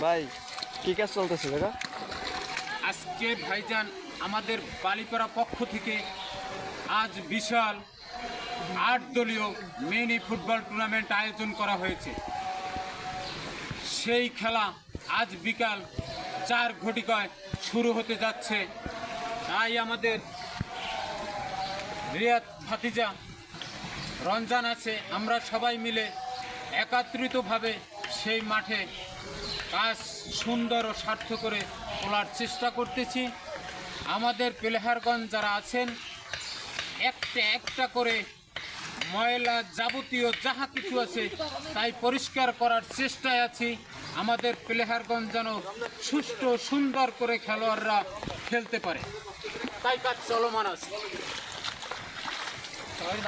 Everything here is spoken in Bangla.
ভাই কি কাজ চলতেছে দাদা? আজকে ভাইজান আমাদের বালিপাড়া পক্ষ থেকে আজ বিশাল ৮ দলীয় মিনি ফুটবল টুর্নামেন্ট আয়োজন করা হয়েছে। সেই খেলা আজ বিকাল ৪ ঘটিকায় শুরু হতে যাচ্ছে। তাই আমাদের রিয়াদ ভাতিজা রমজান আছে, আমরা সবাই মিলে একত্রিতভাবে সেই মাঠে কাজ সুন্দর ও সার্থ করে তোলার চেষ্টা করতেছি। আমাদের প্লেয়ারগণ যারা আছেন একটা একটা করে ময়লা যাবতীয় যাহা কিছু আছে তাই পরিষ্কার করার চেষ্টায় আছি। আমাদের প্লেয়ারগণ যেন সুষ্ঠু সুন্দর করে খেলোয়াড়রা খেলতে পারে, তাই কাজ চলমান আছে। সবাই